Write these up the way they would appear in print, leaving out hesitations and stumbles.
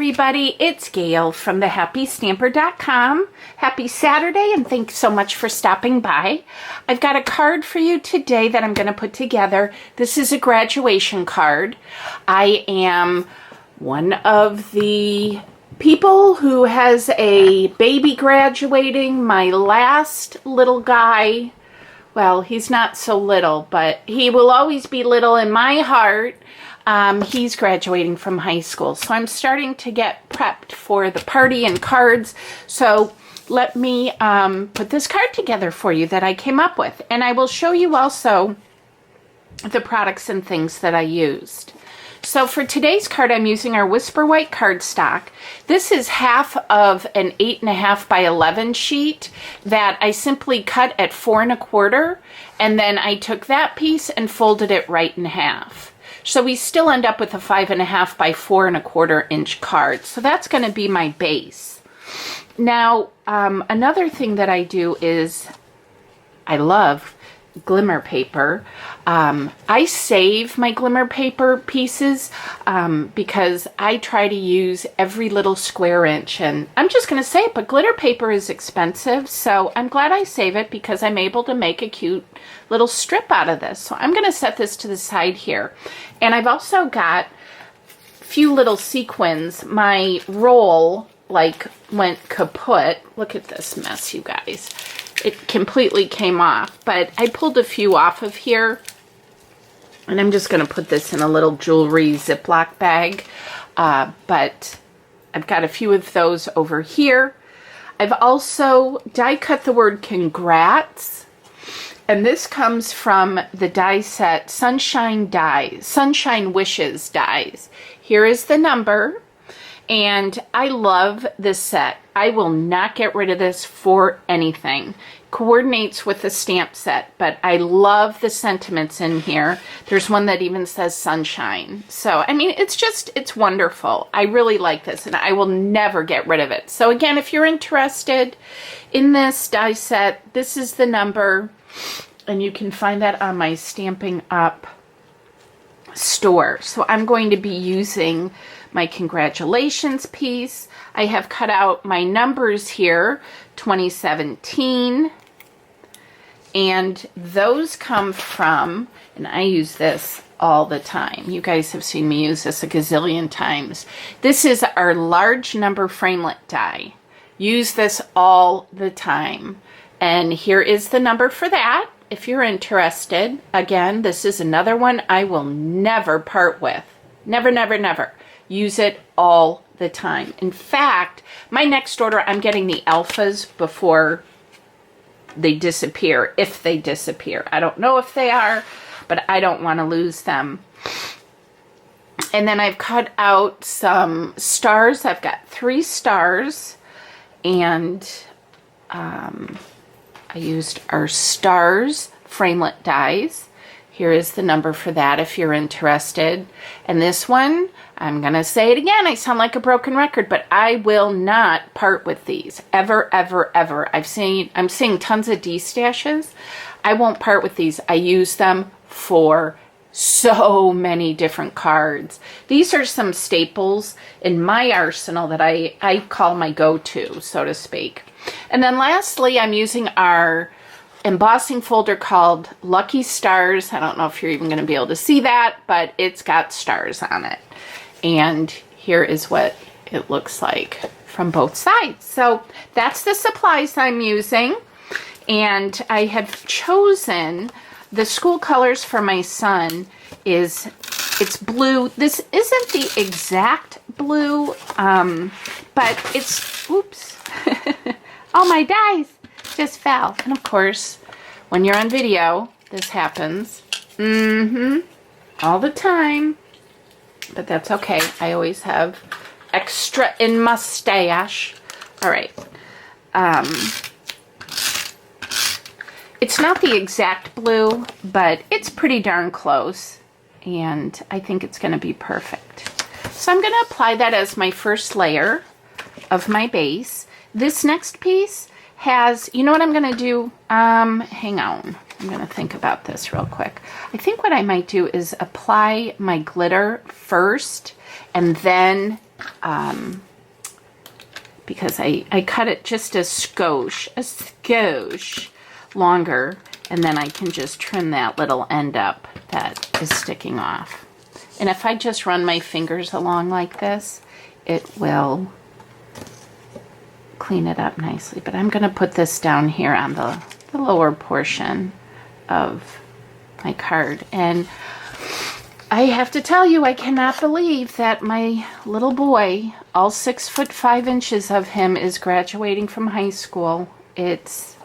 everybody, it's Gail from thehappystamper.com. Happy Saturday and thanks so much for stopping by. I've got a card for you today that I'm going to put together. This is a graduation card. I am one of the people who has a baby graduating. My last little guy, well, he's not so little, but he will always be little in my heart. He's graduating from high school, so I'm starting to get prepped for the party and cards. So let me put this card together for you that I came up with, and I will show you also the products and things that I used. So for today's card, I'm using our Whisper White cardstock. This is half of an 8.5 by 11 sheet that I simply cut at 4 1/4, and then I took that piece and folded it right in half. So we still end up with a 5.5 by 4 1/4 inch card. So that's going to be my base. Now, another thing that I do is I love glimmer paper. I save my glimmer paper pieces because I try to use every little square inch, and I'm just going to say it, but glitter paper is expensive, so I'm glad I save it because I'm able to make a cute little strip out of this. So I'm going to set this to the side here, and I've also got a few little sequins. My roll went kaput. Look at this mess, you guys. It completely came off, but I pulled a few off of here, and I'm just going to put this in a little jewelry Ziploc bag, but I've got a few of those over here. I've also die cut the word congrats, and this comes from the die set Sunshine Wishes dies. Here is the number. And I love this set. I will not get rid of this for anything. Coordinates with the stamp set, but I love the sentiments in here. There's one that even says sunshine. So, I mean, it's wonderful. I really like this, and I will never get rid of it. So again, if you're interested in this die set, this is the number, and you can find that on my Stampin' Up store. So I'm going to be using my congratulations piece. I have cut out my numbers here, 2017, and those come from, and I use this all the time. You guys have seen me use this a gazillion times. This is our large number framelit die. Use this all the time. And here is the number for that, if you're interested. Again, this is another one I will never part with. Never, never, never. Use it all the time. In fact, my next order, I'm getting the alphas before they disappear, if they disappear. I don't know if they are, but I don't want to lose them. And then I've cut out some stars. I've got 3 stars, and I used our stars framelit dies. Here is the number for that if you're interested. And this one, I'm going to say it again. I sound like a broken record, but I will not part with these. Ever, ever, ever. I'm seeing tons of D-stashes. I won't part with these. I use them for so many different cards. These are some staples in my arsenal that I call my go-to, so to speak. And then lastly, I'm using our embossing folder called Lucky Stars. I don't know if you're even going to be able to see that, but it's got stars on it. And here is what it looks like from both sides. So that's the supplies I'm using. And I have chosen the school colors for my son it's blue. This isn't the exact blue, but it's, oops. All my dies just fell. And of course, when you're on video, this happens. All the time. But that's okay. I always have extra in my stash. All right. It's not the exact blue, but it's pretty darn close. And I think it's going to be perfect. So I'm going to apply that as my first layer of my base. This next piece has, you know what I'm going to do? Hang on. I'm going to think about this real quick. I think what I might do is apply my glitter first and then because I cut it just a skosh longer, and then I can just trim that little end up that is sticking off. And if I just run my fingers along like this, it will clean it up nicely. But I'm going to put this down here on the lower portion of my card. And I have to tell you, I cannot believe that my little boy, all 6'5" of him, is graduating from high school. It's,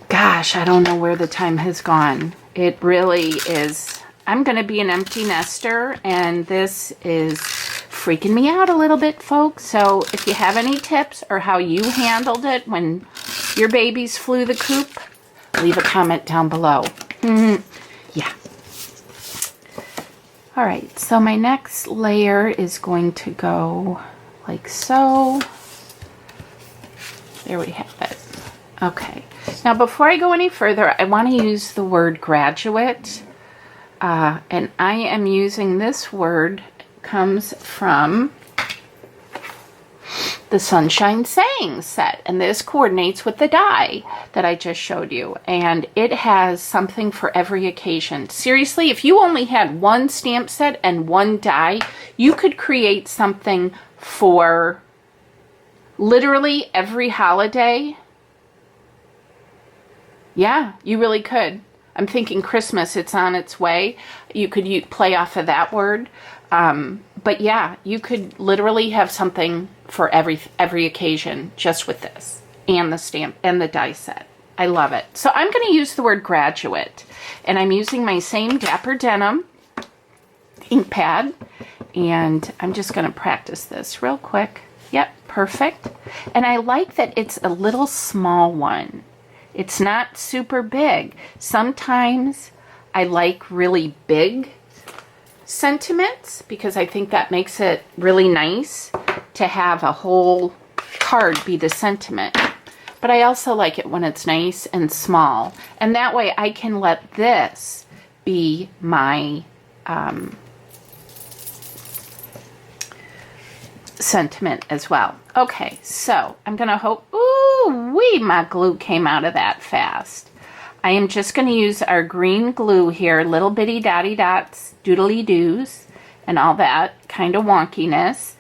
gosh, I don't know where the time has gone. It really is. I'm going to be an empty nester, and this is freaking me out a little bit, folks. So if you have any tips or how you handled it when your babies flew the coop, leave a comment down below. Yeah. All right, so my next layer is going to go like so. There we have it. Okay. Now, before I go any further, I want to use the word graduate. And I am using this word, comes from the Sunshine Saying set. And this coordinates with the die that I just showed you. And it has something for every occasion. Seriously, if you only had one stamp set and one die, you could create something for literally every holiday. Yeah, you really could. I'm thinking Christmas, it's on its way. You could play off of that word. But yeah, you could literally have something for every occasion just with this and the stamp and the die set. I love it. So I'm going to use the word graduate, and I'm using my same Dapper Denim ink pad, and I'm just going to practice this real quick. Yep, perfect. And I like that it's a little small one. It's not super big. Sometimes I like really big sentiments because I think that makes it really nice to have a whole card be the sentiment. But I also like it when it's nice and small. And that way I can let this be my sentiment as well. Okay, so I'm going to hope, ooh-wee, my glue came out of that fast. I am just going to use our green glue here, little bitty dotty dots, doodly doos, and all that kind of wonkiness.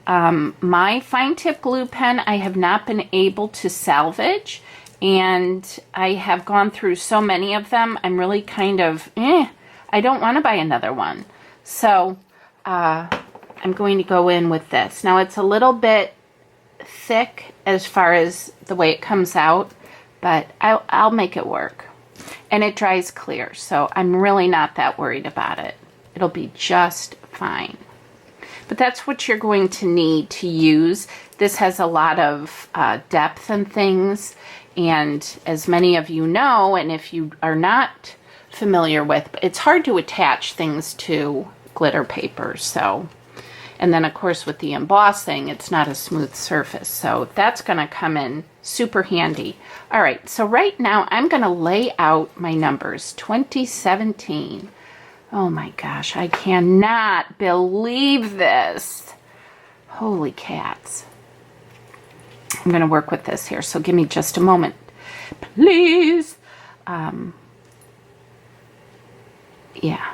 My fine tip glue pen I have not been able to salvage, and I have gone through so many of them, I'm really kind of, I don't want to buy another one. So I'm going to go in with this. Now it's a little bit thick as far as the way it comes out, but I'll make it work. And it dries clear, so I'm really not that worried about it. It'll be just fine. But that's what you're going to need to use. This has a lot of depth and things, and as many of you know, and if you are not familiar with, it's hard to attach things to glitter paper, so. And then, of course, with the embossing, it's not a smooth surface. So that's going to come in super handy. All right, so right now I'm going to lay out my numbers. 2017. Oh my gosh, I cannot believe this. Holy cats. I'm going to work with this here, so give me just a moment, please. Yeah,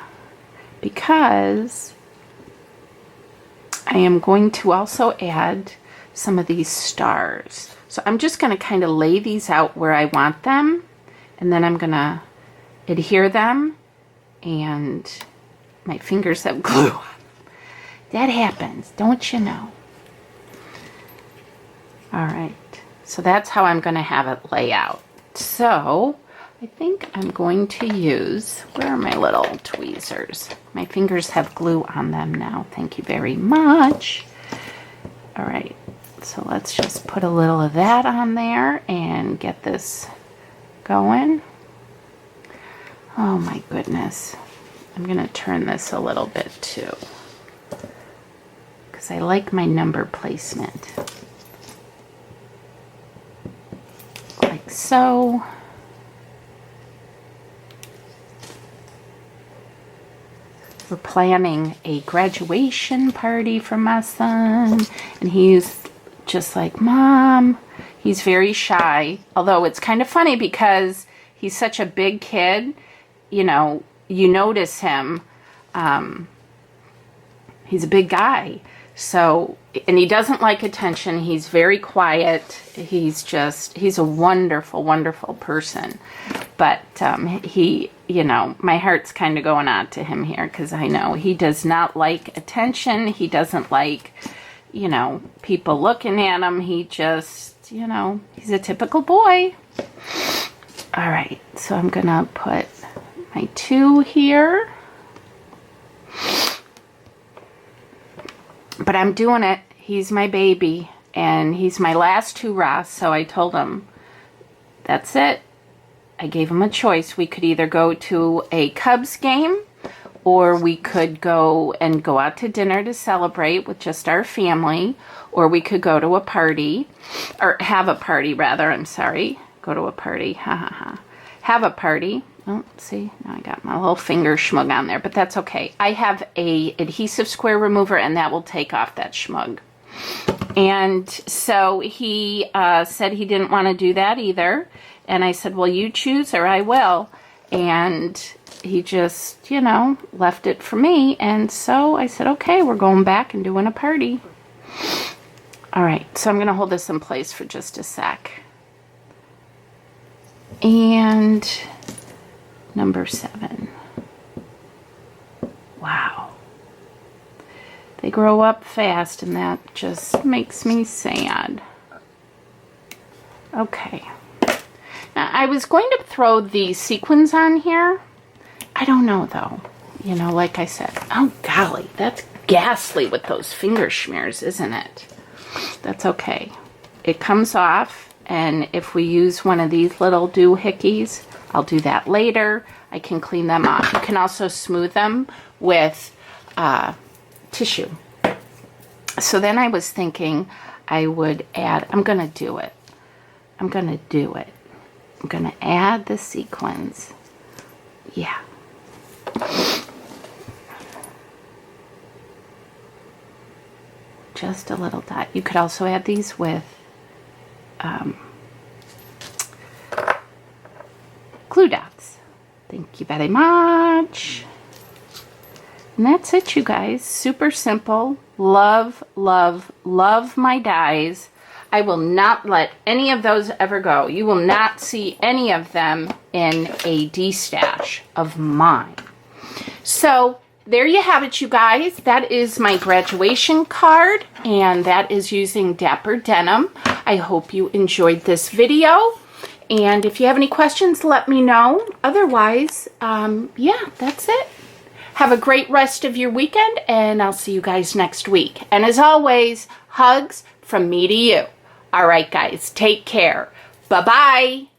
because I am going to also add some of these stars. So I'm just going to kind of lay these out where I want them, and then I'm going to adhere them, and my fingers have glue. That happens, don't you know? All right, so that's how I'm going to have it lay out. So I think I'm going to use, where are my little tweezers? My fingers have glue on them now. Thank you very much. All right, so let's just put a little of that on there and get this going. Oh my goodness. I'm going to turn this a little bit too, because I like my number placement. Like so. we're planning a graduation party for my son. And he's just like, Mom. He's very shy. Although it's kind of funny because he's such a big kid. You know, you notice him. He's a big guy. So, and he doesn't like attention. He's very quiet. He's a wonderful, wonderful person. But he, you know, my heart's kind of going out to him here because I know he does not like attention. He doesn't like, you know, people looking at him. He just, you know, he's a typical boy. All right, so I'm going to put my 2 here. But I'm doing it. He's my baby, and he's my last hurrah, so I told him, that's it. I gave him a choice. We could either go to a Cubs game, or we could go out to dinner to celebrate with just our family, or we could go to a party, or have a party, rather, I'm sorry. Go to a party, ha ha ha. Have a party. Oh, see, now I got my little finger schmug on there, but that's okay. I have a adhesive square remover, and that will take off that schmug. And so he said he didn't want to do that either. And I said, well, you choose or I will. And he just, you know, left it for me. And so I said, okay, we're going back and doing a party. All right, so I'm going to hold this in place for just a sec. And number 7. Wow. They grow up fast, and that just makes me sad. Okay. Now, I was going to throw the sequins on here. I don't know, though. You know, like I said. Oh, golly. That's ghastly with those finger smears, isn't it? That's okay. It comes off. And if we use one of these little doohickeys, I'll do that later. I can clean them off. You can also smooth them with tissue. So then I was thinking I would add, I'm going to do it. I'm going to add the sequins. Yeah. Just a little dot. You could also add these with glue dots. Thank you very much. And that's it, you guys. Super simple. Love, love, love my dies. I will not let any of those ever go. You will not see any of them in a D-stash of mine. So there you have it, you guys. That is my graduation card, and that is using Dapper Denim. I hope you enjoyed this video. And if you have any questions, let me know. Otherwise, yeah, that's it. Have a great rest of your weekend, and I'll see you guys next week. And as always, hugs from me to you. All right, guys, take care. Bye-bye.